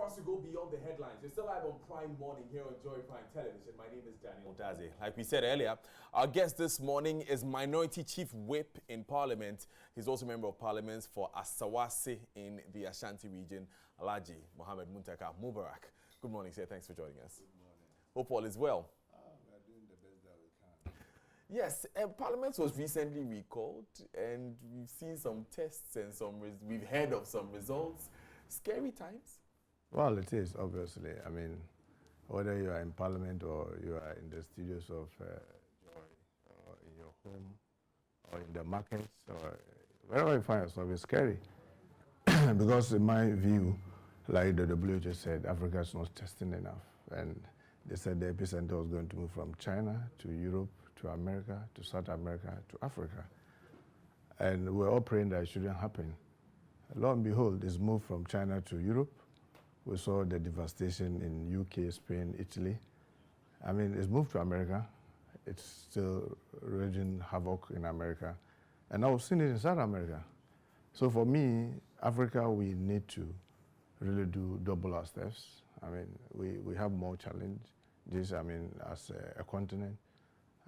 for us to go beyond the headlines. You're still live on Prime Morning here on Joy Prime Television. My name is Dadzie. Like we said earlier, our guest this morning is Minority Chief Whip in Parliament. He's also Member of Parliament for Asawase in the Ashanti region, Dadzie, Mohammed Muntaka, Mubarak. Good morning, sir. Thanks for joining us. Good morning. Hope all is well. We are doing the best that we can. Yes, Parliament was recently recalled, and we've seen some tests and we've heard of some results. Scary times? Well, it is, obviously. I mean, whether you are in Parliament or you are in the studios of Joy, or in your home, or in the markets, or wherever you find yourself, it's scary. Because in my view, like the WHO said, Africa is not testing enough. And they said the epicenter was going to move from China to Europe, to America, to South America, to Africa. And we're all praying that it shouldn't happen. Lo and behold, it's moved from China to Europe. We saw the devastation in UK, Spain, Italy. I mean, it's moved to America. It's still wreaking havoc in America. And now we've seen it in South America. So for me, Africa, we need to really do double our steps. I mean, we have more challenges, I mean, as a continent.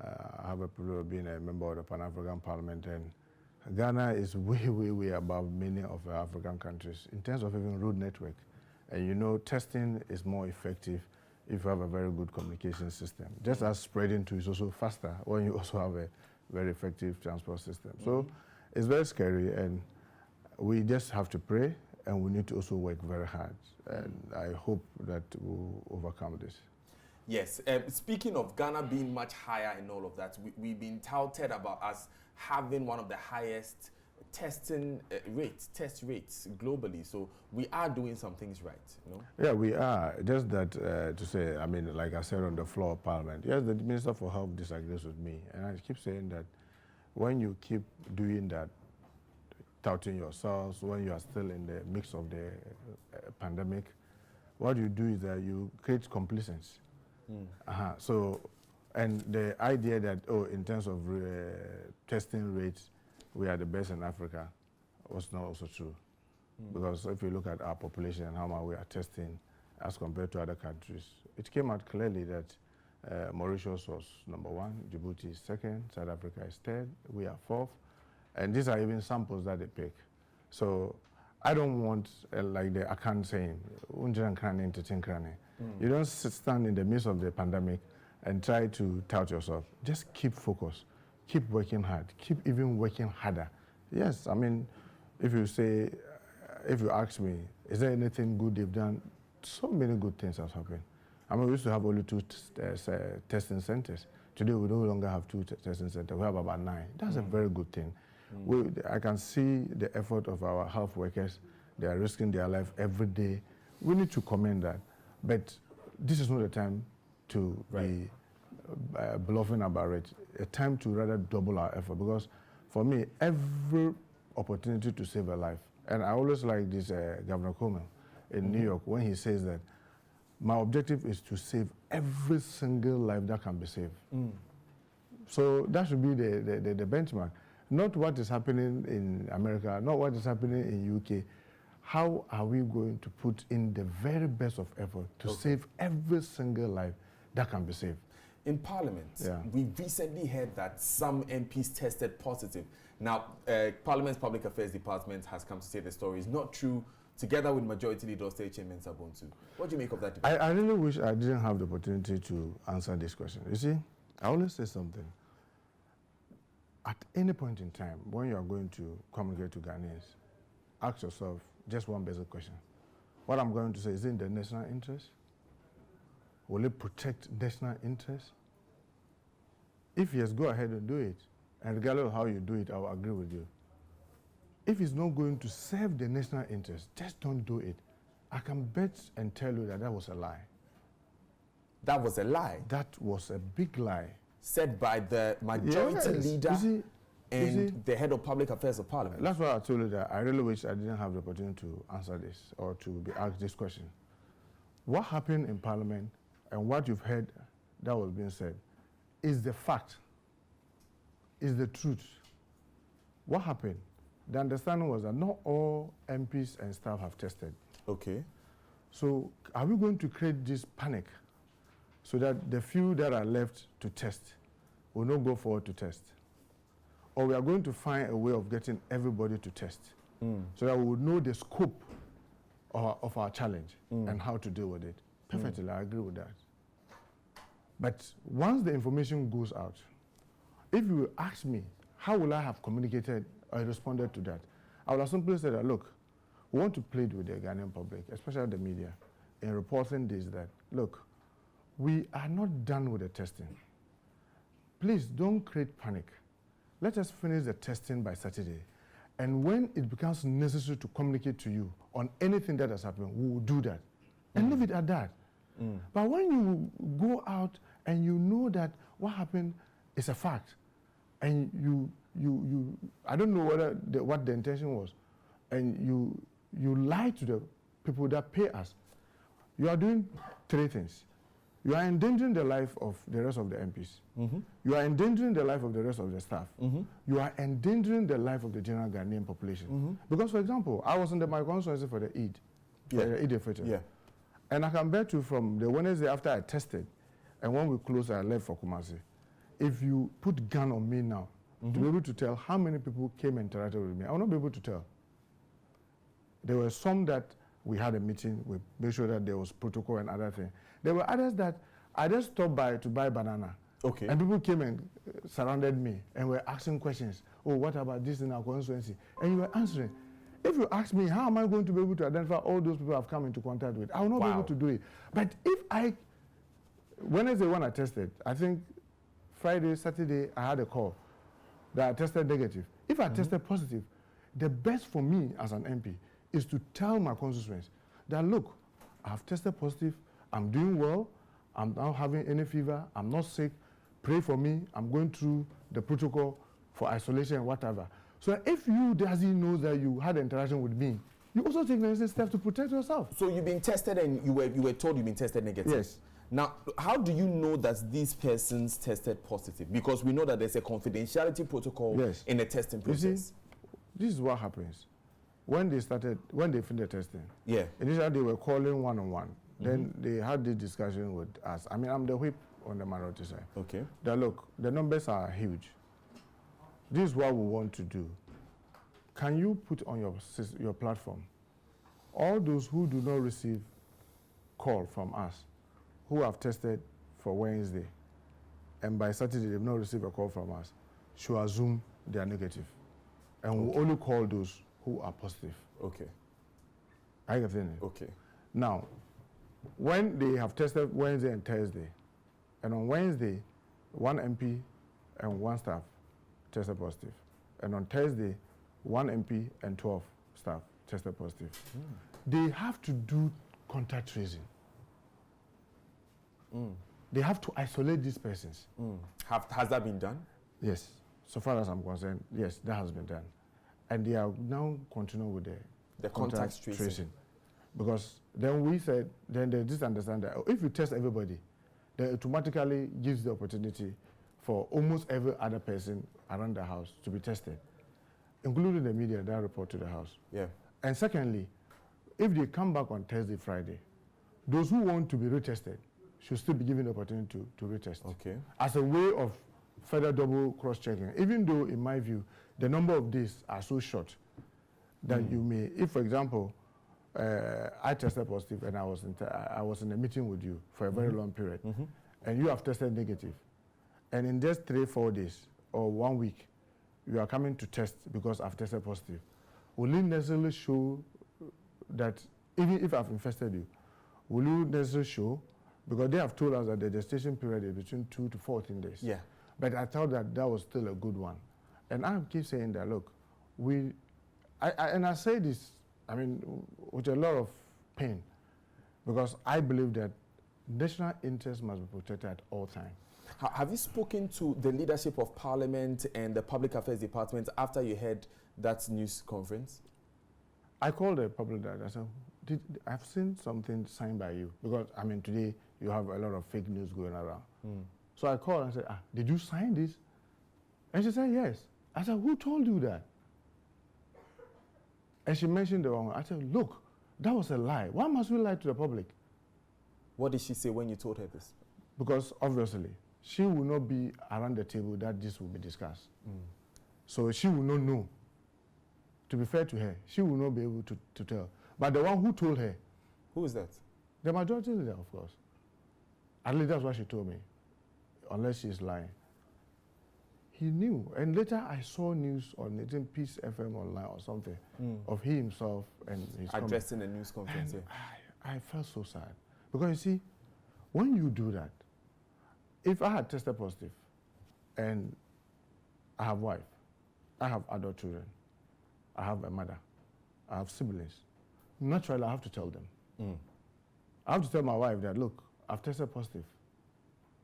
I have a privilege of being a member of the Pan-African Parliament, and Ghana is way, way, way above many of the African countries in terms of even road network. And you know, testing is more effective if you have a very good communication system. Just as spreading to is also faster when you also have a very effective transport system. So it's very scary, and we just have to pray, and we need to also work very hard. And I hope that we'll overcome this. Yes. Speaking of Ghana being much higher in all of that, we've been touted about us having one of the highest test rates globally. So we are doing some things right, you know? Yeah, we are. Just that to say, I mean, like I said on the floor of Parliament, yes, the Minister for Health disagrees with me. And I keep saying that when you keep doing that, touting yourselves, when you are still in the mix of the pandemic, what you do is that you create complacency. So, and the idea that, oh, in terms of testing rates, we are the best in Africa was not also true. Because if you look at our population and how much we are testing as compared to other countries, it came out clearly that Mauritius was #1, Djibouti is 2nd, South Africa is 3rd, we are 4th. And these are even samples that they pick. So I don't want, like the Akan saying, you don't stand in the midst of the pandemic and try to tout yourself. Just keep focused, keep working hard, keep even working harder. Yes, I mean, if you say, if you ask me, is there anything good they've done? So many good things have happened. I mean, we used to have only 2 testing centers. Today, we no longer have 2 testing centers. We have about 9. That's a very good thing. I can see the effort of our health workers. They are risking their life every day. We need to commend that. But this is not a time to be bluffing about it. A time to rather double our effort. Because for me, every opportunity to save a life, and I always like this Governor Cuomo in New York when he says that my objective is to save every single life that can be saved. So that should be the benchmark. Not what is happening in America, not what is happening in UK. How are we going to put in the very best of effort to save every single life that can be saved? In Parliament, we recently heard that some MPs tested positive. Now, Parliament's Public Affairs Department has come to say the story is not true, together with Majority Leader State Chairman Sabontu. What do you make of that debate? I really wish I didn't have the opportunity to answer this question. You see, I always say something. At any point in time, when you are going to communicate to Ghanaians, ask yourself just one basic question. What I'm going to say, is it in the national interest? Will it protect national interest? If yes, go ahead and do it. And regardless of how you do it, I will agree with you. If it's not going to serve the national interest, just don't do it. I can bet and tell you that that was a lie. That was a lie? That was a big lie. Said by the majority leader and the head of public affairs of Parliament. That's why I told you that I really wish I didn't have the opportunity to answer this or to be asked this question. What happened in Parliament and what you've heard that was being said is the fact, is the truth. What happened? The understanding was that not all MPs and staff have tested. Okay. So are we going to create this panic so that the few that are left to test will not go forward to test? Or we are going to find a way of getting everybody to test so that we would know the scope of our challenge and how to deal with it? Perfectly, I agree with that. But once the information goes out, if you ask me, how will I have communicated or responded to that? I would have simply said that, look, we want to plead with the Ghanaian public, especially the media, in reporting this, that, look, we are not done with the testing. Please don't create panic. Let us finish the testing by Saturday. And when it becomes necessary to communicate to you on anything that has happened, we will do that. And leave it at that. But when you go out and you know that what happened is a fact, and you I don't know what the intention was, and you lie to the people that pay us, you are doing three things. You are endangering the life of the rest of the MPs. You are endangering the life of the rest of the staff. You are endangering the life of the general Ghanaian population. Because, for example, I was in my constituency for the Eid, for the Eid al-Fitr. Yeah. And I can bet you from the Wednesday after I tested, and when we closed, I left for Kumasi. If you put gun on me now, to be able to tell how many people came and interacted with me, I will not be able to tell. There were some that we had a meeting, we made sure that there was protocol and other things. There were others that I just stopped by to buy banana. Okay. And people came and surrounded me and were asking questions. Oh, what about this in our constituency? And you were answering. If you ask me, how am I going to be able to identify all those people I've come into contact with? I will not be able to do it. But if Wednesday when I tested, I think Friday, Saturday, I had a call that I tested negative. If I tested positive, the best for me as an MP is to tell my constituents that, look, I've tested positive, I'm doing well, I'm not having any fever, I'm not sick, pray for me, I'm going through the protocol for isolation and whatever. So if you, Dadzie, know that you had an interaction with me, you also take the necessary steps to protect yourself. So you've been tested and you were told you've been tested negative? Yes. Now, how do you know that these persons tested positive? Because we know that there's a confidentiality protocol in the testing process. You see, this is what happens. When they finished the testing, initially they were calling one-on-one. Then they had this discussion with us. I mean, I'm the whip on the minority side. Okay. That, look, the numbers are huge. This is what we want to do. Can you put on your platform all those who do not receive call from us, who have tested for Wednesday, and by Saturday they've not received a call from us, should assume they are negative. And we'll only call those who are positive. Okay. I get it. Okay. Now, when they have tested Wednesday and Thursday, and on Wednesday, 1 MP and 1 staff tested positive. And on Thursday, 1 MP and 12 staff tested positive. They have to do contact tracing. They have to isolate these persons. Has that been done? Yes. So far as I'm concerned, yes, that has been done. And they are now continuing with the contact tracing. Because then we said, then they just understand that if you test everybody, then it automatically gives the opportunity for almost every other person around the house to be tested, including the media that report to the house. Yeah. And secondly, if they come back on Thursday, Friday, those who want to be retested should still be given the opportunity to retest. Okay. As a way of further double cross-checking, even though, in my view, the number of days are so short that you may, if, for example, I tested positive and I was in a meeting with you for a very long period, and you have tested negative, and in just 3-4 days or 1 week, you are coming to test because I've tested positive, will it necessarily show that, even if I've infested you, will you necessarily show, because they have told us that the gestation period is between 2 to 14 days. Yeah. But I thought that that was still a good one. And I keep saying that, look, I say this, I mean, with a lot of pain, because I believe that national interest must be protected at all times. Have you spoken to the leadership of Parliament and the Public Affairs Department after you had that news conference? I called the public director. I said, I've seen something signed by you, because, I mean, today you have a lot of fake news going around. So I called and said, did you sign this? And she said, yes. I said, who told you that? And she mentioned the wrong one. I said, look, That was a lie. Why must we lie to the public? What did she say when you told her this? Because obviously, she will not be around the table that this will be discussed. So she will not know. To be fair to her, she will not be able to tell. But the one who told her. Who is that? The majority leader, of course. At least that's what she told me, unless she's lying. He knew. And later I saw news on Peace FM online or something of he himself and his addressing a news conference. And I felt so sad. Because you see, when you do that, if I had tested positive and I have a wife, I have adult children, I have a mother, I have siblings, naturally I have to tell them. I have to tell my wife that, look, I've tested positive.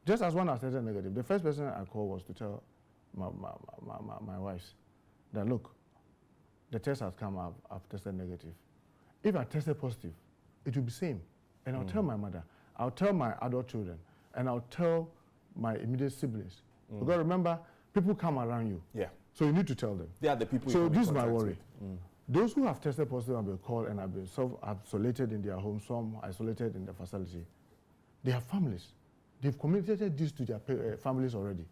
Just as one has tested negative, the first person I called was to tell my wife that, look, the test has come, I've tested negative. If I tested positive, it will be same. And I'll tell my mother, I'll tell my adult children, and I'll tell my immediate siblings. Because remember, people come around you. Yeah. So you need to tell them. They are the people. So this is my worry. Those who have tested positive have been called and have been self-isolated in their homes, some isolated in the facility, they have families. They've communicated this to their families already.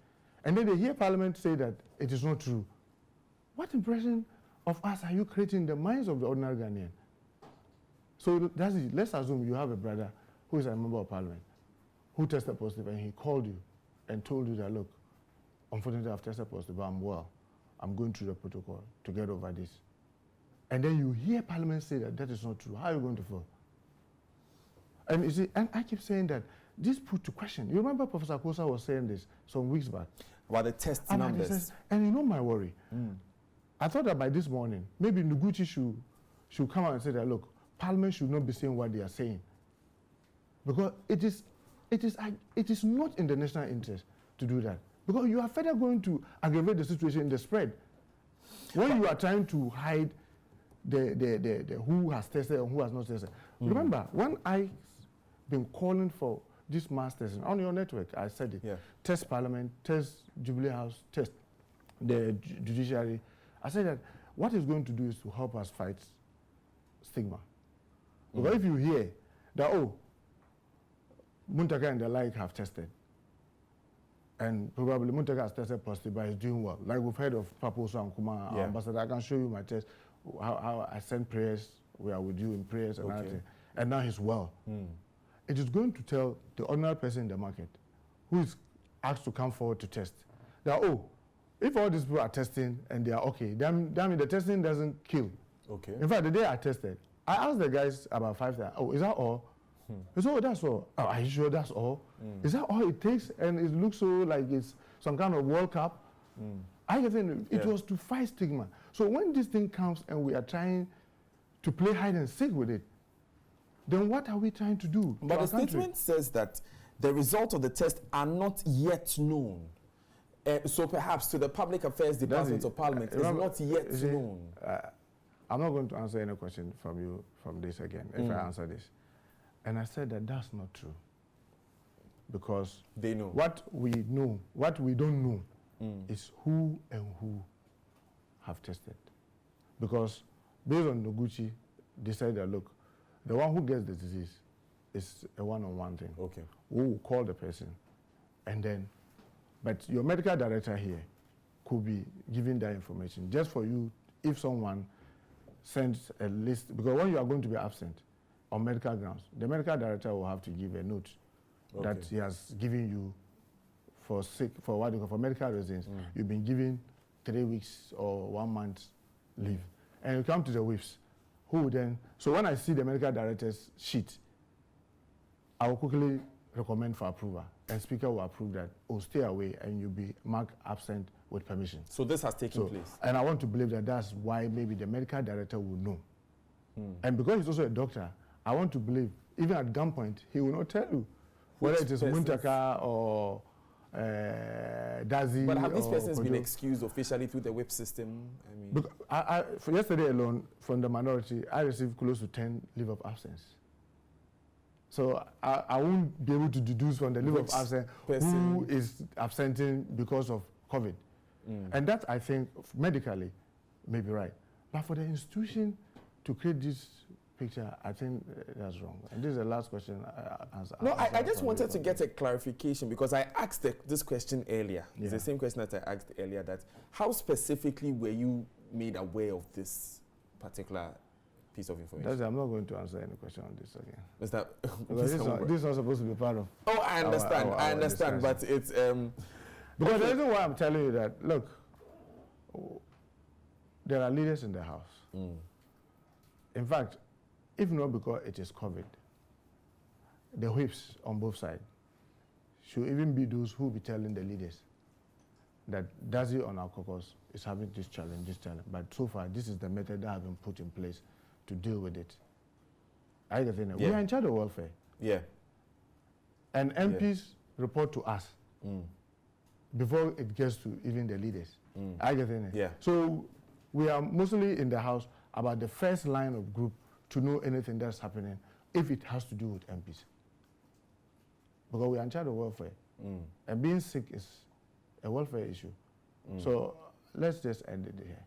And then they hear Parliament say that it is not true. What impression of us are you creating in the minds of the ordinary Ghanaian? So that's it. Let's assume you have a brother who is a member of Parliament who tested positive and he called you and told you that, look, unfortunately I've tested positive, but I'm well. I'm going through the protocol to get over this. And then you hear Parliament say that that is not true. How are you going to feel? And you see, and I keep saying that this put to question. You remember Professor Kosa was saying this some weeks back. About the test numbers. And you know my worry. I thought that by this morning, maybe Noguchi should come out and say that, look, Parliament should not be saying what they are saying. Because it is not in the national interest to do that. Because you are further going to aggravate the situation in the spread. When you are trying to hide the who has tested and who has not tested. Remember, when I been calling for this mass testing on your network, I said it. Yeah. Test Parliament, test Jubilee House, test the judiciary. I said that what it's going to do is to help us fight stigma. Because if you hear that, oh, Muntaka and the like have tested, and probably Muntaka has tested positive, but he's doing well. Like we've heard of Paposo and Kuma, our ambassador. I can show you my test, how I send prayers, we are with you in prayers and everything. And now he's well. It is going to tell the ordinary person in the market who is asked to come forward to test that, oh, if all these people are testing and they are okay, then the testing doesn't kill. Okay. In fact, the day I tested, I asked the guys about 5 times, oh, is that all? They said, oh, that's all. Oh, are you sure that's all? Is that all it takes? And it looks so like it's some kind of World Cup. I think it was to fight stigma. So when this thing comes and we are trying to play hide and seek with it, then what are we trying to do? But the statement says that the results of the test are not yet known. So perhaps to the Public Affairs Department of Parliament, it's not yet known. I'm not going to answer any question from you from this again, if I answer this. And I said that that's not true. Because they know. What we know, what we don't know is who and who have tested. Because based on Noguchi, they said that, look, the one who gets the disease is a one-on-one thing. Okay. We will call the person. And then, but your medical director here could be giving that information just for you if someone sends a list, because when you are going to be absent on medical grounds, the medical director will have to give a note that he has given you for what you call for medical reasons. You've been given 3 weeks or 1 month leave. And you come to the whips, who will then, so when I see the medical director's sheet, I will quickly recommend for approval, and Speaker will approve that, oh, stay away, and you'll be marked absent with permission. So this has taken place. And I want to believe that that's why maybe the medical director will know. And because he's also a doctor, I want to believe, even at gunpoint, he will not tell you whether it is Muntaka or Dadzie. But have these persons been excused officially through the whip system? I mean, for yesterday alone, from the minority, I received close to 10 leave of absence. So I won't be able to deduce from the leave of absence who is absenting because of COVID. And that, I think, medically may be right. But for the institution to create this picture, I think that's wrong. And this is the last question. I just wanted to get a clarification because I asked this question earlier. Yeah. It's the same question that I asked earlier, that how specifically were you made aware of this particular piece of information? I'm not going to answer any question on this again. Is that this is not supposed to be part of. Oh, I understand. I understand, but it's because the reason why I'm telling you that, look, there are leaders in the house. In fact, if not because it is COVID, the whips on both sides should even be those who be telling the leaders that Dadzie on our caucus is having this challenge. But so far, this is the method that has been put in place to deal with it. I get it. We are in charge of welfare. Yeah. And MPs report to us before it gets to even the leaders. I get it. Yeah. So we are mostly in the house about the first line of group to know anything that's happening if it has to do with MPs. Because we are in charge of welfare. And being sick is a welfare issue. So let's just end it here.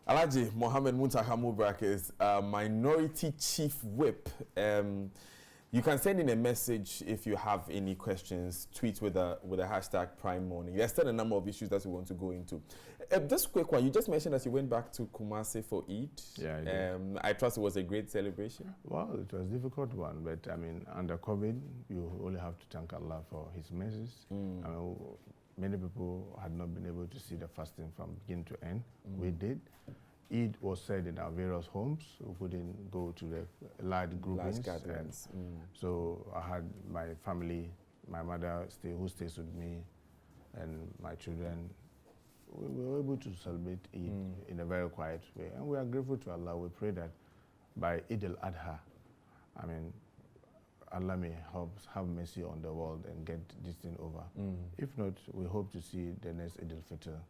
Alhaji Mohammed Muntaka Mubarak is Minority Chief Whip. You can send in a message if you have any questions. Tweet with a hashtag Prime Morning. There's still a number of issues that we want to go into. This quick one, you just mentioned that you went back to Kumasi for Eid. Yeah, I did. I trust it was a great celebration. Well, it was a difficult one, but I mean, under COVID, you only have to thank Allah for His mercies. I mean, many people had not been able to see the fasting from beginning to end. We did. Eid was said in our various homes. We couldn't go to the large groupings. Large gatherings. So I had my family, my mother who stays with me, and my children. We were able to celebrate Eid in a very quiet way. And we are grateful to Allah. We pray that by Eid al-Adha, I mean, Allah may have mercy on the world and get this thing over. If not, we hope to see the next Eid al-Fitr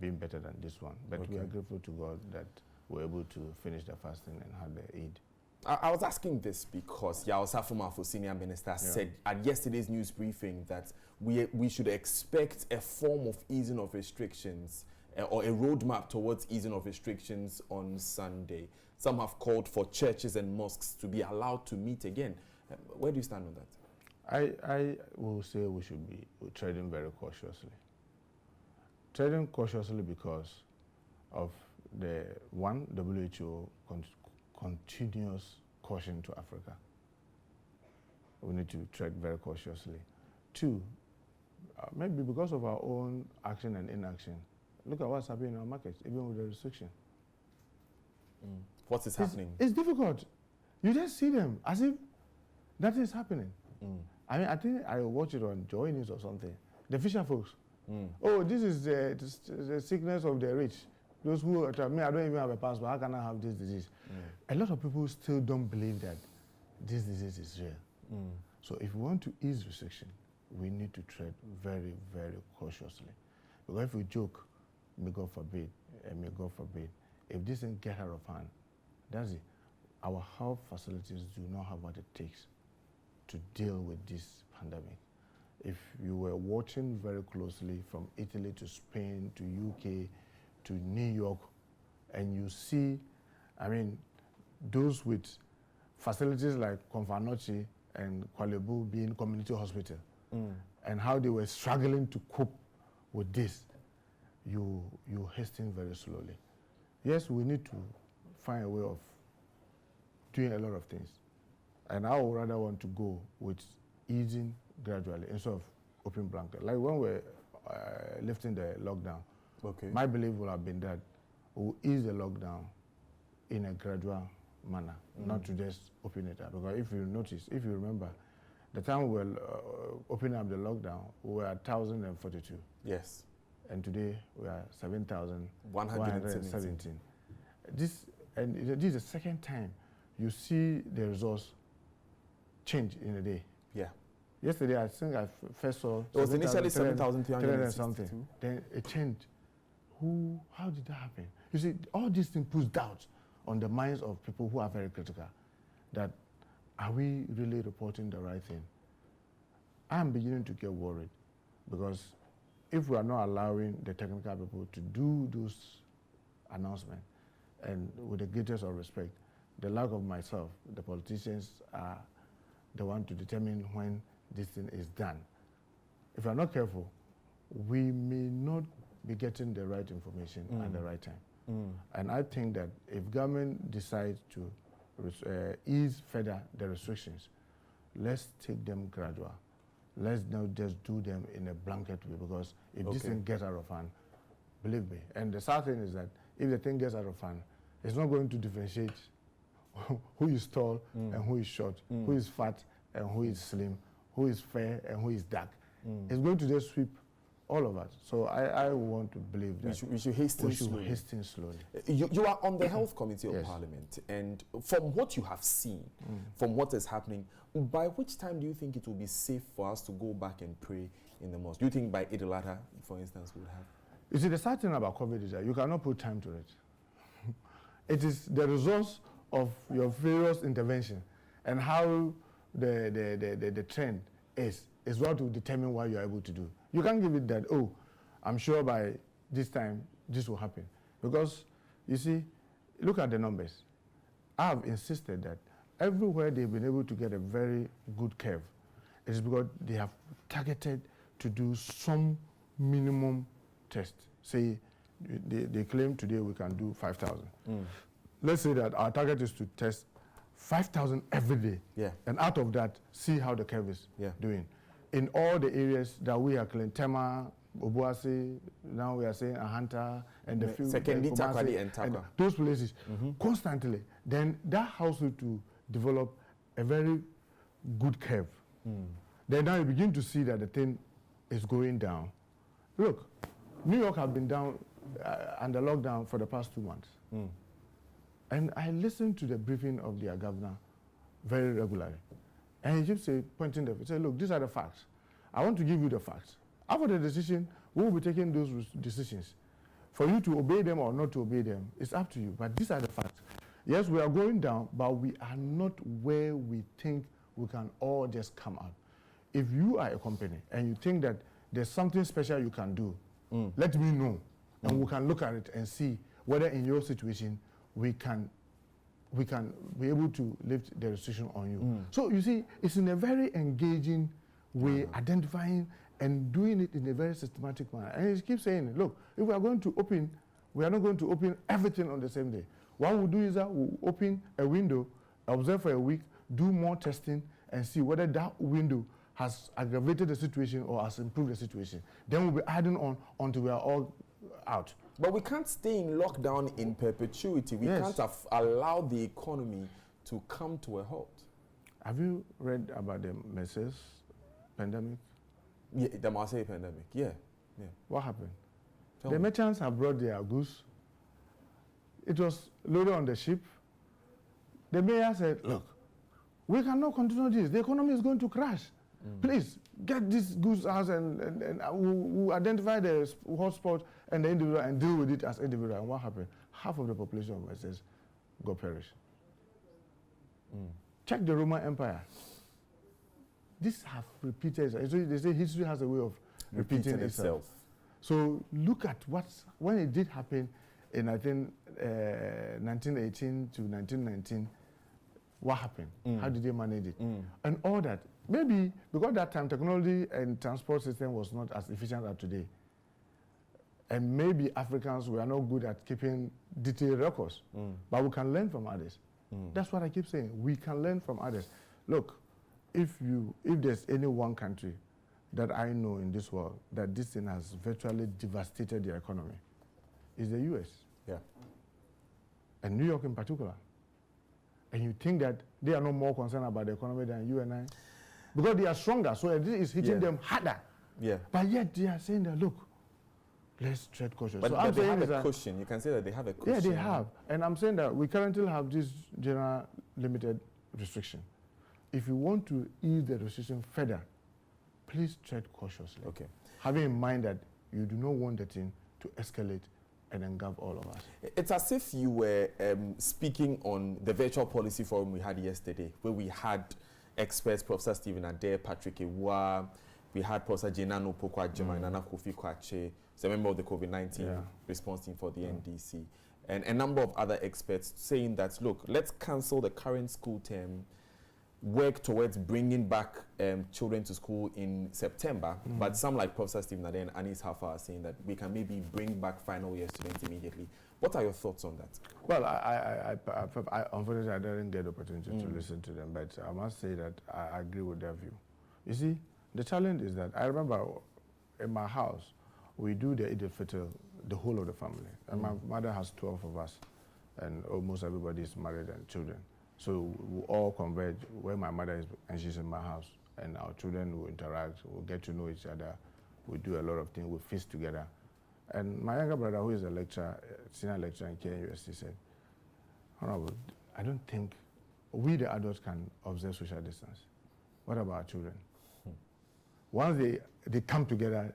being better than this one. But we are grateful to God that we're able to finish the fasting and have the Eid. I was asking this because Yao Safuma, senior minister, said at yesterday's news briefing that we should expect a form of easing of restrictions or a roadmap towards easing of restrictions on Sunday. Some have called for churches and mosques to be allowed to meet again. Where do you stand on that? I will say we should be treading very cautiously. Treading cautiously because of the WHO continuous caution to Africa. We need to tread very cautiously. Two, maybe because of our own action and inaction. Look at what's happening in our markets, even with the restriction. What is happening? It's difficult. You just see them as if that is happening. I mean, I think I watch it on Joy News or something. The fisher folks. Oh, this is the sickness of the rich. Those who, I don't even have a passport, how can I have this disease? A lot of people still don't believe that this disease is real. So if we want to ease restriction, we need to tread very, very cautiously. Because if we joke, may God forbid, if this thing get out of hand, that's it. Our health facilities do not have what it takes to deal with this pandemic. If you were watching very closely from Italy to Spain to UK to New York, and you see, I mean, those with facilities like Confarnoci and Kwalebu being community hospital, and how they were struggling to cope with this, you hasten very slowly. Yes, we need to find a way of doing a lot of things. And I would rather want to go with easing gradually instead of open blanket. Like when we're lifting the lockdown, my belief would have been that we'll ease the lockdown in a gradual manner, not to just open it up. Because if you notice, if you remember, the time we were opening up the lockdown, we were at 1,042. Yes. And today we are 7,117. This is the second time you see the results change in a day. Yeah. Yesterday, I think I first saw it was initially 7,300 something. Then it changed. How did that happen? You see, all these things puts doubt on the minds of people who are very critical. That are we really reporting the right thing? I'm beginning to get worried because if we are not allowing the technical people to do those announcements, and with the greatest of respect, the lack of myself, the politicians are the one to determine when this thing is done. If we are not careful, we may not be getting the right information at the right time. And I think that if government decides to ease further the restrictions, let's take them gradual. Let's not just do them in a blanket way, because if this thing gets out of hand, believe me, and the sad thing is that if the thing gets out of hand, it's not going to differentiate who is tall and who is short, who is fat and who is slim, who is fair and who is dark. It's going to just sweep all of us. So I want to believe that we should hasten slowly. You are on the Health Committee of Parliament, and from what you have seen, from what is happening, by which time do you think it will be safe for us to go back and pray in the mosque? Do you think by Eid al-Adha, for instance, we'll have? You see, the sad thing about COVID is that you cannot put time to it. It is the results of your various intervention and how the trend is what will determine what you are able to do. You can't give it that, oh, I'm sure by this time this will happen. Because, you see, look at the numbers. I have insisted that everywhere they've been able to get a very good curve, it is because they have targeted to do some minimum test. Say, they claim today we can do 5,000. Let's say that our target is to test 5,000 every day. And out of that, see how the curve is doing. In all the areas that we are clean, Tema, Obuasi, now we are saying Ahanta, and the few, and those places, constantly, then that helps you to develop a very good curve. Then now you begin to see that the thing is going down. Look, New York have been down under lockdown for the past 2 months. And I listened to the briefing of their governor very regularly. And he keeps pointing them, he said, look, these are the facts. I want to give you the facts. After the decision, we will be taking those decisions. For you to obey them or not to obey them, it's up to you. But these are the facts. Yes, we are going down, but we are not where we think we can all just come out. If you are a company and you think that there's something special you can do, let me know. And we can look at it and see whether in your situation we can be able to lift the restriction on you. So you see, it's in a very engaging way, identifying and doing it in a very systematic manner. And he keeps saying, look, if we are going to open, we are not going to open everything on the same day. What we'll do is that we'll open a window, observe for a week, do more testing, and see whether that window has aggravated the situation or has improved the situation. Then we'll be adding on until we are all out. But we can't stay in lockdown in perpetuity. We can't allow the economy to come to a halt. Have you read about the Marseille pandemic? Yeah, the Marseille pandemic, yeah. What happened? Tell the me. merchants have brought their goods. It was loaded on the ship. The mayor said, look, we cannot continue this. The economy is going to crash. Please, get these goods out and we'll identify the hotspot and the individual and deal with it as individual. And what happened? Half of the population of Marseille got perished. Check the Roman Empire. This have repeated. So they say history has a way of repeating itself. So look at when it did happen in, I think, 1918 to 1919, what happened? How did they manage it? And all that. Maybe because that time technology and transport system was not as efficient as today. And maybe Africans were not good at keeping detailed records. But we can learn from others. That's what I keep saying. We can learn from others. Look, if there's any one country that I know in this world that this thing has virtually devastated their economy, is the US. And New York in particular. And you think that they are no more concerned about the economy than you and I? Because they are stronger, so it is hitting them harder. But yet they are saying that, look, let's tread cautious. But, so but they have a cushion. You can say that they have a cushion. Yeah, they have. And I'm saying that we currently have this general limited restriction. If you want to ease the restriction further, please tread cautiously. Having in mind that you do not want the thing to escalate and engulf all of us. It's as if you were speaking on the virtual policy forum we had yesterday, where we had experts, Professor Stephen Adair, Patrick Ewa, we had Professor Jenano Pokwa Jema, Nana Kofi Kwache, who's a member of the COVID-19 response team for the NDC, and a number of other experts saying that, look, let's cancel the current school term, work towards bringing back children to school in September. But some like Professor Stephen Ade and Anis Hafa are saying that we can maybe bring back final year students immediately. What are your thoughts on that? Well, I unfortunately, I didn't get the opportunity to listen to them, but I must say that I agree with their view. You see, the challenge is that I remember in my house, we do the Eid al-Fitr, the whole of the family. And my mother has 12 of us, and almost everybody is married and children. So we all converge where my mother is, and she's in my house. And our children will interact, we'll get to know each other, we do a lot of things, we feast together. And my younger brother, who is a lecturer, senior lecturer in KNUST, said, Honorable, I don't think we the adults can observe social distance. What about our children? Once they come together,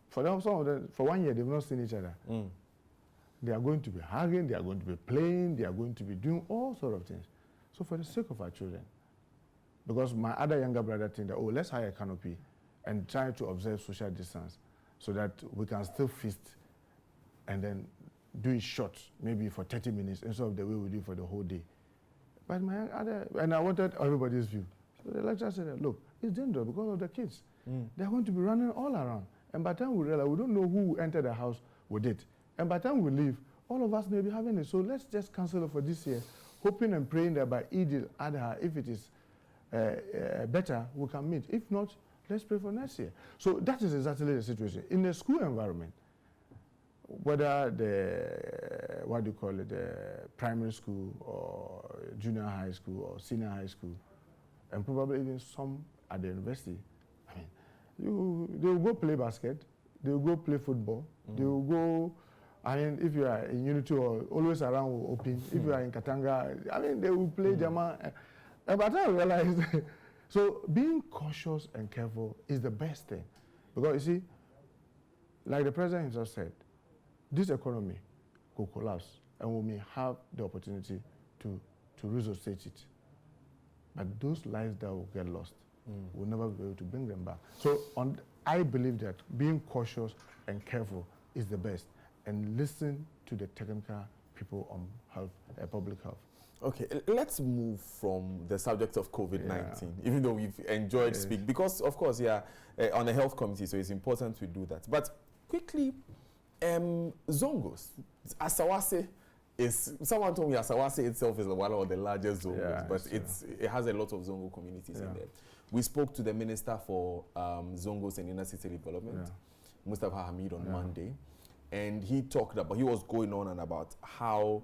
for them, some of them, for 1 year, they've not seen each other. They are going to be hugging, they are going to be playing, they are going to be doing all sorts of things. So for the sake of our children, because my other younger brother think that, oh, let's hire a canopy and try to observe social distance so that we can still feast and then do it short, maybe for 30 minutes instead of the way we do for the whole day. But and I wanted everybody's view. So the lecturer said, look, it's dangerous because of the kids. They're going to be running all around. And by the time we realize, we don't know who will enter the house with it. And by the time we leave, all of us may be having it. So let's just cancel it for this year, hoping and praying that by Eid al-Adha, if it is better, we can meet. If not, let's pray for next year. So that is exactly the situation. In the school environment, whether the, what do you call it, the primary school or junior high school or senior high school, and probably even some at the university, I mean, they will go play basket, they will go play football, they will go, I mean, if you are in Unity or always around will open, if you are in Katanga, I mean, they will play Jama. And by the time I realized, so being cautious and careful is the best thing. Because you see, like the president himself said, this economy could collapse and we may have the opportunity to resuscitate it. But those lives that will get lost, we'll never be able to bring them back. So I believe that being cautious and careful is the best, and listen to the technical people on health, public health. Okay, let's move from the subject of COVID-19, even though we've enjoyed speaking, because of course, on the health committee, so it's important to do that. But quickly, Zongos, Asawase is, someone told me Asawase itself is one of the largest Zongos, but it has a lot of Zongo communities in there. We spoke to the Minister for Zongos and Inner City Development, Mustafa Hamid, on Monday, and he was going on and about how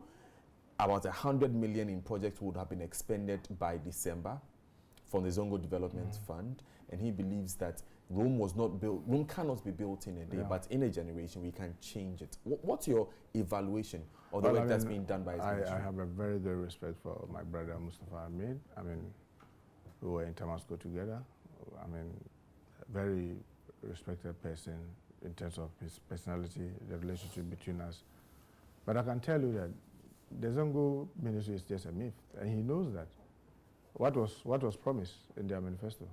about 100 million in projects would have been expended by December from the Zongo Development Fund, and he believes that Rome cannot be built in a day, but in a generation we can change it. What's your evaluation of the work that's being done by his ministry? I have a very good respect for my brother Mustafa Hamid. I mean, we were in Tamasco together. I mean, a very respected person in terms of his personality, the relationship between us. But I can tell you that the Zongo ministry is just a myth, and he knows that. What was promised in their manifesto?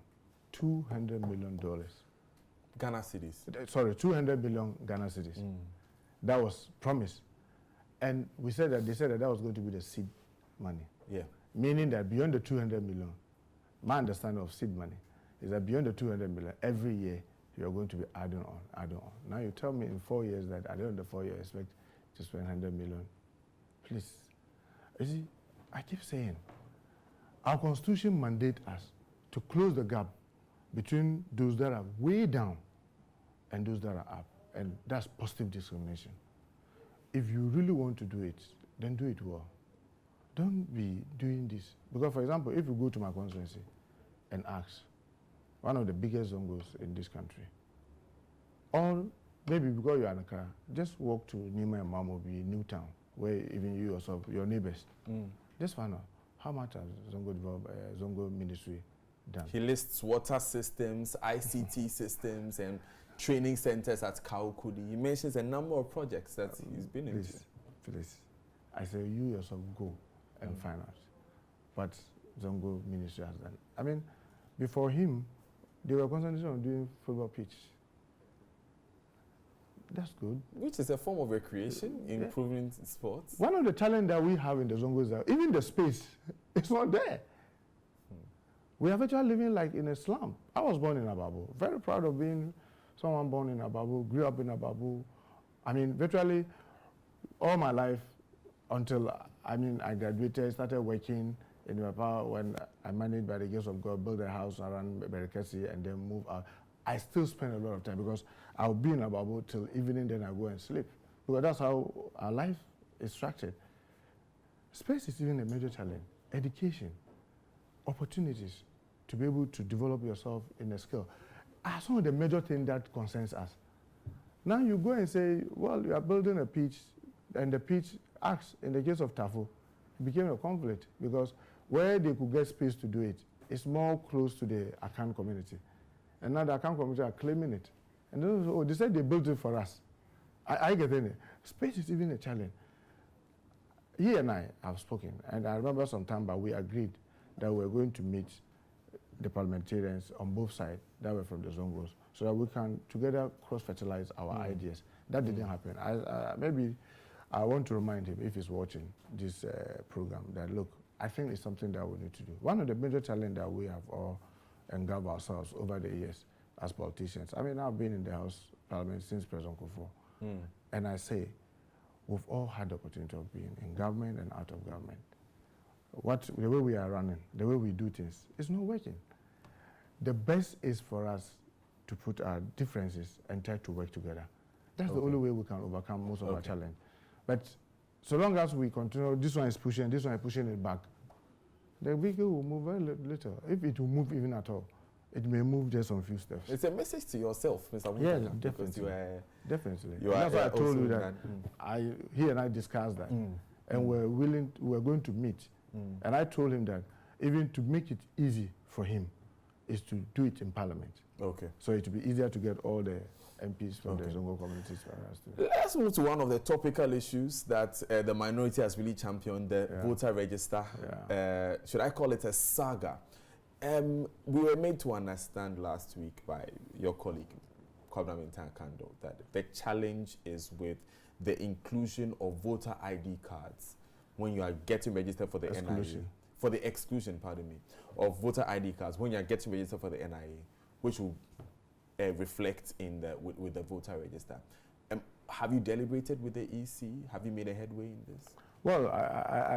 $200 million. Ghana cities. Sorry, 200 million Ghana cedis. That was promised. And they said that was going to be the seed money. Yeah. Meaning that beyond the 200 million, my understanding of seed money is that beyond the 200 million, every year you're going to be adding on. Now you tell me in 4 years that at the end of the 4 years, I expect to spend 100 million. Please. You see, I keep saying, our constitution mandates us to close the gap between those that are way down and those that are up. And that's positive discrimination. If you really want to do it, then do it well. Don't be doing this. Because, for example, if you go to my constituency and ask, one of the biggest Zongos in this country, or maybe because you're in Accra, just walk to Nima and Mamobi, Newtown, where even you yourself, your neighbors, just find out how much has Zongo ministry done. He lists water systems, ICT systems, and training centers at Kaukudi. He mentions a number of projects that he's been into. Please. I say you yourself go and find out what Zongo ministry has done. I mean, before him, they were concentrating on doing football pitch. That's good. Which is a form of recreation, improving sports. One of the challenges that we have in the Zongo is that even the space, it's not there. We are virtually living like in a slum. I was born in Ababu. Very proud of being someone born in Ababu, grew up in Ababu. I mean, virtually all my life until, I graduated, started working in Emefa when I managed, by the grace of God, built a house around Berekesi and then moved out. I still spend a lot of time because I'll be in Ababu till evening, then I go and sleep. Because that's how our life is structured. Space is even a major challenge. Education, opportunities to be able to develop yourself in a skill are some of the major things that concerns us. Now you go and say, well, you are building a pitch, and the pitch acts, in the case of Tafo, it became a conflict because where they could get space to do it, it's more close to the Akan community. And now the Akan community are claiming it. And they said they built it for us. I get in it. Space is even a challenge. He and I have spoken, and I remember some time back we agreed that we're going to meet the parliamentarians on both sides that were from the Zongos so that we can together cross-fertilize our ideas. That didn't happen. Maybe I want to remind him, if he's watching this program, that look, I think it's something that we need to do. One of the major challenges that we have all engulfed ourselves over the years as politicians. I mean, I've been in the House Parliament since President Kufuor. And I say, we've all had the opportunity of being in government and out of government. The way we are running, the way we do things, it's not working. The best is for us to put our differences and try to work together. That's the only way we can overcome most of our challenge. But so long as we continue, this one is pushing it back, the vehicle will move very little. If it will move even at all, it may move just some few steps. It's a message to yourself, Mr. Muntaka. Yeah, definitely. Definitely. That's why I told you that he and I discussed that. And we're going to meet. And I told him that even to make it easy for him is to do it in Parliament. Okay. So it will be easier to get all the MPs from the Zongo communities for us to. Let's move to one of the topical issues that the minority has really championed, the voter register. Should I call it a saga? We were made to understand last week by your colleague, Muntaka, that the challenge is with the inclusion of voter ID cards when you are getting registered for the NIA. For the exclusion, of voter ID cards when you are getting registered for the NIA, which will reflect in with the voter register. Have you deliberated with the EC? Have you made a headway in this? Well,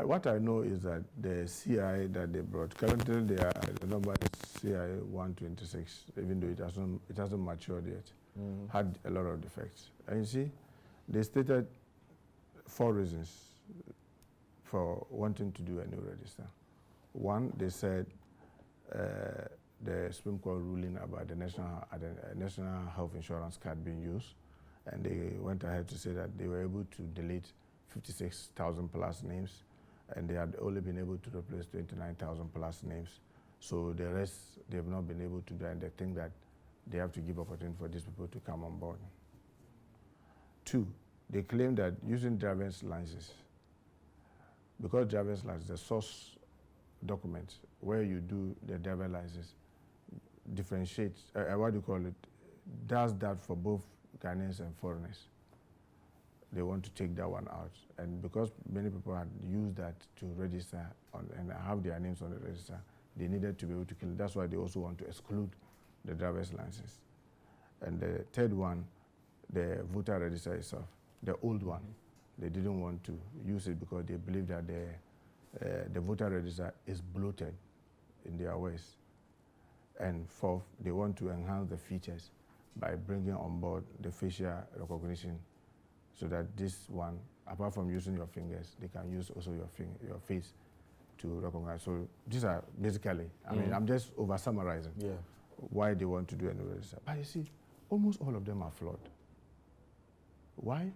what I know is that the CI that they brought, currently the number is CI 126, even though it hasn't matured yet, had a lot of defects. And you see, they stated 4 reasons for wanting to do a new register. One, they said the Supreme Court ruling about the national health insurance card being used, and they went ahead to say that they were able to delete 56,000 plus names, and they had only been able to replace 29,000 plus names. So the rest, they have not been able to do, and they think that they have to give opportunity for these people to come on board. 2, they claim that using driver's licenses, because driver's license, the source document where you do the driver's license differentiates, does that for both Ghanaians and foreigners. They want to take that one out. And because many people had used that to register and have their names on the register, they needed to be able to kill it. That's why they also want to exclude the driver's license. And the third one, the voter register itself, the old one, they didn't want to use it because they believe that the voter register is bloated in their ways. And fourth, they want to enhance the features by bringing on board the facial recognition so that this one, apart from using your fingers, they can use also your face to recognize. So these are basically, I mean, I'm just over-summarizing why they want to do a new register. But you see, almost all of them are flawed. Why?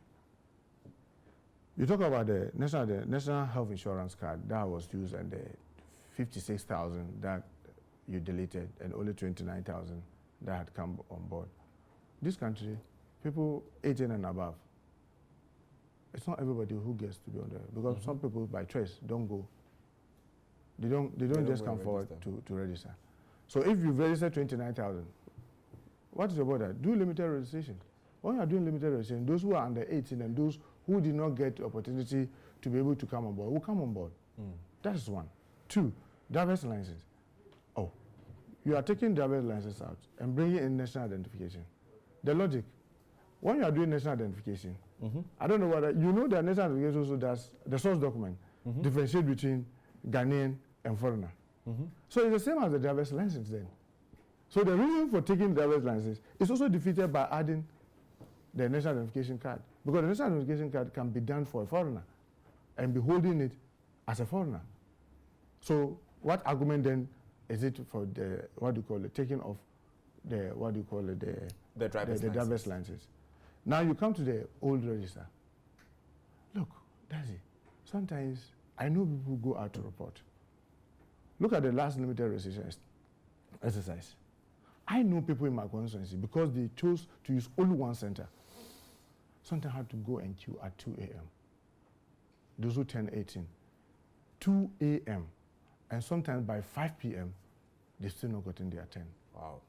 You talk about the national health insurance card that was used and the 56,000 that you deleted and only 29,000 that had come on board. This country, people 18 and above, it's not everybody who gets to be on there because some people by choice don't go. They don't just come forward to register. So if you register 29,000, what is your border? Do limited registration. when you are doing limited registration, those who are under 18 and those who did not get the opportunity to be able to come on board will come on board. That is one. Two, driver's license. Oh, you are taking driver's license out and bringing in national identification. The logic, when you are doing national identification, I don't know whether, you know that national identification also does, the source document, differentiate between Ghanaian and foreigner. So it's the same as the driver's license then. So the reason for taking driver's license is also defeated by adding the national identification card. Because the national identification card can be done for a foreigner and be holding it as a foreigner. So what argument then is it for the, what do you call it, taking off the, what do you call it, the driver's license? Now you come to the old register. Look, Dadzie, sometimes I know people go out to report. Look at the last limited registration exercise. I know people in my constituency because they chose to use only one center. Sometimes had to go and queue at 2 a.m. Those who turn 18. 2 a.m. And sometimes by 5 p.m., they still not gotten their turn. Wow.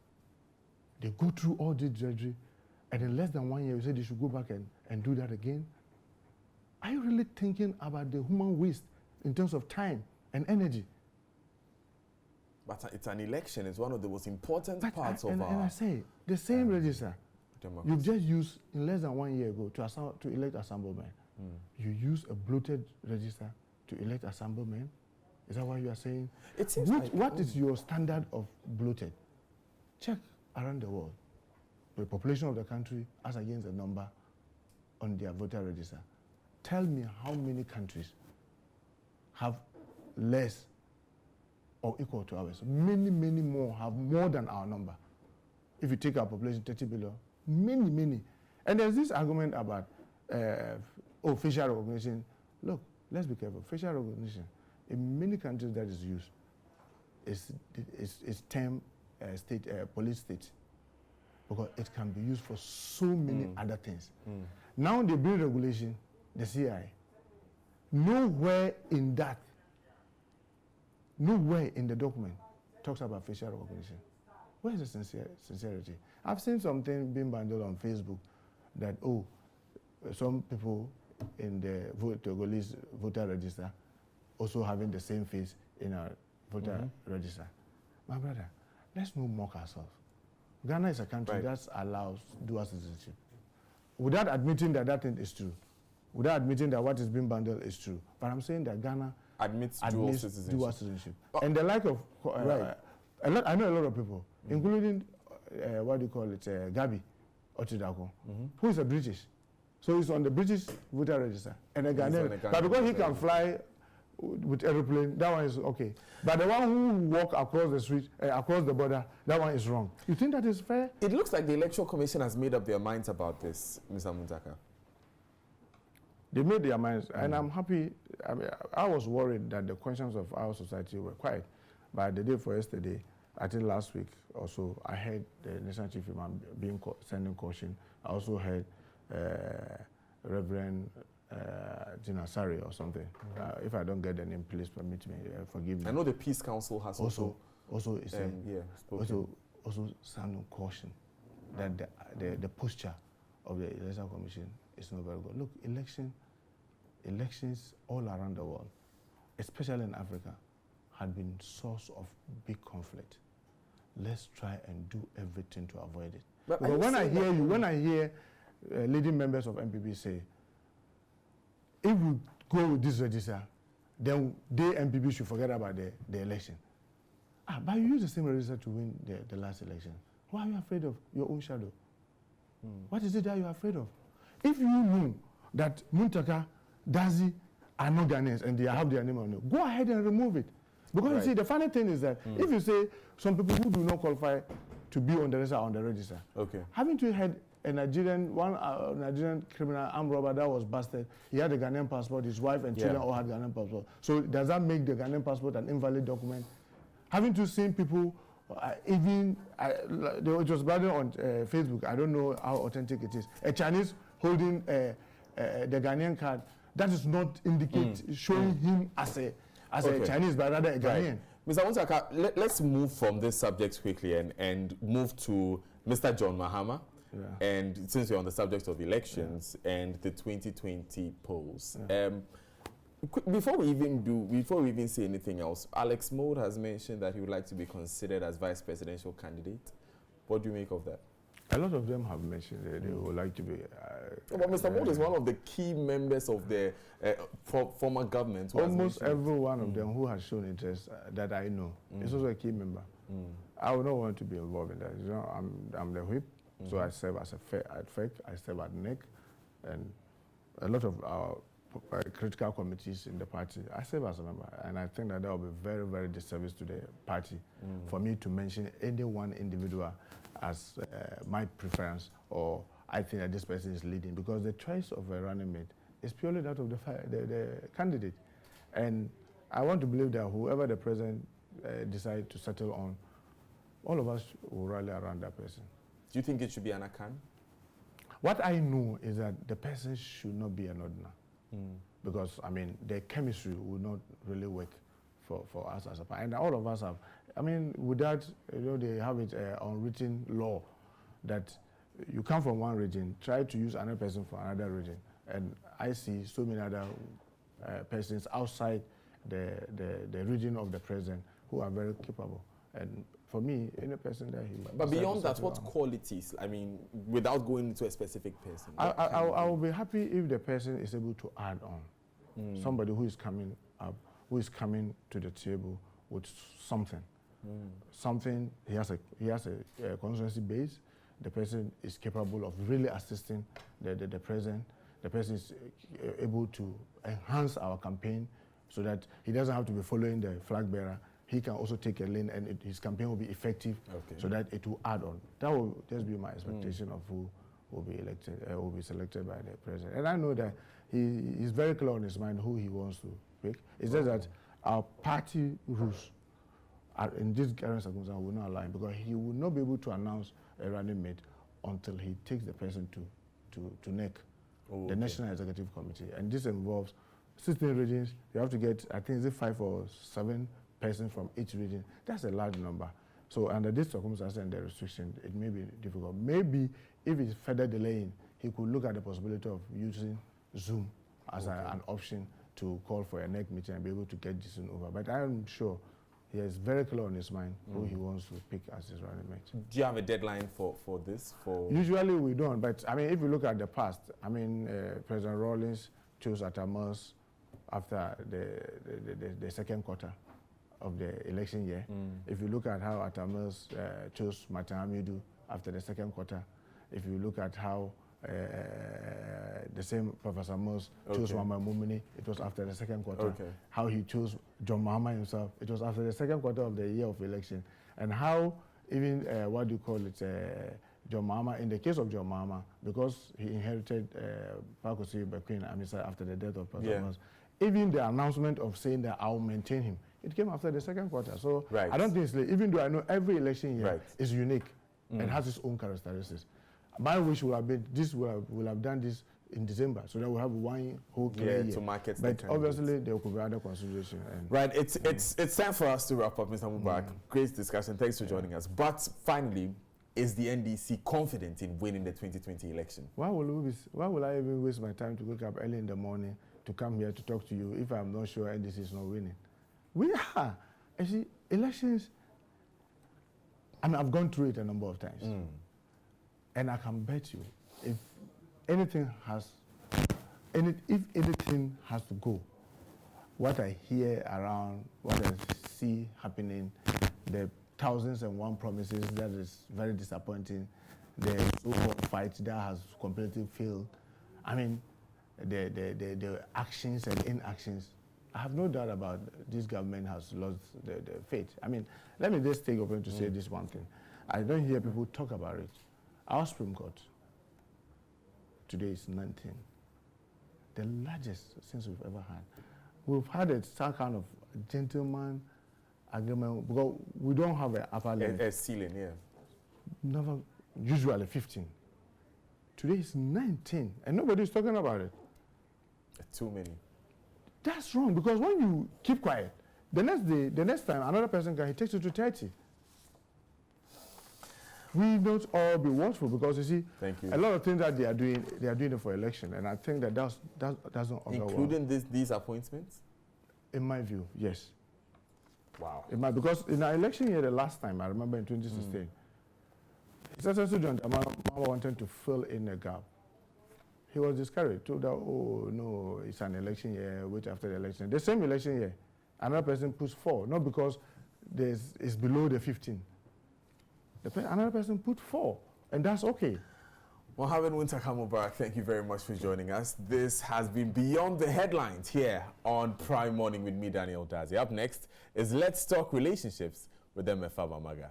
They go through all this drudgery, and in less than 1 year, you say they should go back and do that again? Are you really thinking about the human waste in terms of time and energy? But it's an election. It's one of the most important parts of our... And I say, the same register democracy. You've just used, in less than 1 year ago, to elect assemblymen. You use a bloated register to elect assemblymen? Is that what you are saying? It seems what is your standard of bloated? Check around the world. The population of the country as against the number on their voter register. Tell me how many countries have less or equal to ours. Many, many more have more than our number. If you take our population, 30 billion, many, many. And there's this argument about facial recognition. Look, let's be careful. Facial recognition, in many countries that is used, is termed police state, because it can be used for so many other things. Now they bring regulation, the CIA. Nowhere in that, nowhere in the document talks about facial recognition. Where is the sincerity? I've seen something being bundled on Facebook that, some people in the Togolese voter register also having the same face in our voter register. My brother, let's not mock ourselves. Ghana is a country that allows dual citizenship. Without admitting that that thing is true, without admitting that what is being bundled is true, but I'm saying that Ghana admits dual citizenship. And the like of, I know a lot of people, including, what do you call it, Gabi Otidako, who is a British. So he's on the British voter register and a Ghanaian. But because he can fly with aeroplane, that one is okay. But the one who walk across the street, across the border, that one is wrong. You think that is fair? It looks like the Electoral Commission has made up their minds about this, Mr. Muntaka. They made their minds, and I'm happy. I mean, I was worried that the conscience of our society were quiet. But the day for yesterday, I think last week or so, I heard the National Chief Imam sending caution. I also heard Reverend Jinasari or something. If I don't get the name, please permit me, forgive me. I know the Peace Council has also sounding caution that the posture of the Electoral Commission is not very good. Look, elections all around the world, especially in Africa, had been source of big conflict. Let's try and do everything to avoid it. But when I hear leading members of MPP say, if we go with this register, then they MPP should forget about the election. But you use the same register to win the last election. Why are you afraid of your own shadow? What is it that you're afraid of? If you know that Muntaka, Dadzie are not Ghanaians and they have their name on it, go ahead and remove it. Because you see, the funny thing is that if you say some people who do not qualify to be on the register are on the register, haven't you had a Nigerian criminal armed robber that was busted? He had a Ghanaian passport, his wife and children all had Ghanaian passport. So does that make the Ghanaian passport an invalid document? Haven't you seen people, it was branded on Facebook, I don't know how authentic it is, a Chinese holding the Ghanaian card, that does not indicate showing him as a Chinese, but rather a Ghanaian. Mr. Muntaka, let's move from this subject quickly and move to Mr. John Mahama. Yeah. And since we're on the subject of elections and the 2020 polls, before we even say anything else, Alex Mode has mentioned that he would like to be considered as vice presidential candidate. What do you make of that? A lot of them have mentioned that they would like to be. But Mr. Mode is one of the key members of the former government. Almost every one of them who has shown interest that I know is also a key member. I would not want to be involved in that. You know, I'm the whip, so I serve as at FEC, I serve at NEC, and a lot of our critical committees in the party. I serve as a member, and I think that will be very, very disservice to the party for me to mention any one individual as my preference, or I think that this person is leading, because the choice of a running mate is purely that of the candidate. And I want to believe that whoever the president decides to settle on, all of us will rally around that person. Do you think it should be an Akan? What I know is that the person should not be an ordinary. Because, I mean, the chemistry will not really work for us as a party. And all of us have, I mean, with that, you know, they have it unwritten law that you come from one region, try to use another person for another region. And I see so many other persons outside the region of the president who are very capable. And for me, any person that he... But beyond that, what qualities, I mean, without going into a specific person? I will be happy if the person is able to add on. Somebody who is coming up, who is coming to the table with something. Something, he has a constituency base. The person is capable of really assisting the president. The person is able to enhance our campaign so that he doesn't have to be following the flag bearer. He can also take a lane, and his campaign will be effective, so that it will add on. That will just be my expectation of who will be elected, will be selected by the president. And I know that he is very clear on his mind who he wants to pick. It's just that our party rules in this current circumstance will not align, because he will not be able to announce a running mate until he takes the person to NEC, the National Executive Committee. And this involves 16 regions. You have to get, I think, is it 5 or 7 persons from each region. That's a large number. So under this circumstance and the restriction, it may be difficult. Maybe if it's further delaying, he could look at the possibility of using Zoom as an option to call for a NEC meeting and be able to get this thing over. But I'm sure he is very clear on his mind who he wants to pick as his running mate. Do you have a deadline for this? Usually we don't, but I mean, if you look at the past, I mean, President Rawlings chose Atamas after the second quarter of the election year. If you look at how Atamas chose Martin Hamidu after the second quarter, if you look at how the same Professor Moss chose Muhammad Mumini, it was after the second quarter. How he chose John Mahama himself, it was after the second quarter of the year of election. And how even, what do you call it, John Mahama, in the case of John Mahama, because he inherited Pakosi Bequin Amisa after the death of Professor Moss, even the announcement of saying that I'll maintain him, it came after the second quarter. So I don't think it's late, even though I know every election year is unique and has its own characteristics. My wish would have been this will have done this in December, so that we'll have one whole clear year. To market. But obviously there could be other consideration. Right, it's time for us to wrap up, Mr. Mubarak. Great discussion. Thanks for joining us. But finally, is the NDC confident in winning the 2020 election? Why will I even waste my time to wake up early in the morning to come here to talk to you if I'm not sure NDC is not winning? We are. You see, elections, I mean, I've gone through it a number of times. And I can bet you, if anything has to go, what I hear around, what I see happening, the 1001 promises that is very disappointing, the so-called fight that has completely failed. I mean, the actions and inactions. I have no doubt about this government has lost the faith. I mean, let me just take open to say this one thing. I don't hear people talk about it. Our Supreme Court today is 19, the largest since we've ever had. We've had some kind of gentleman agreement because we don't have an upper limit. A ceiling, Never, usually 15. Today is 19, and nobody's talking about it. Too many. That's wrong, because when you keep quiet, the next time another person he takes you to 30. we not all be watchful, because you see, Thank you. a lot of things that they are doing it for election, and I think that that doesn't augur well. Including these appointments? In my view, yes. Wow. Because in our election year, the last time, I remember in 2016, His Excellency John Mubarak wanted to fill in a gap. He was discouraged, told that, oh, no, it's an election year, wait after the election. The same election year, another person puts 4, not because it's below the 15. Another person put 4, and that's okay. Mohammed Muntaka Mubarak, thank you very much for joining us. This has been Beyond the Headlines here on Prime Morning with me, Dadzie. Up next is Let's Talk Relationships with Emefa.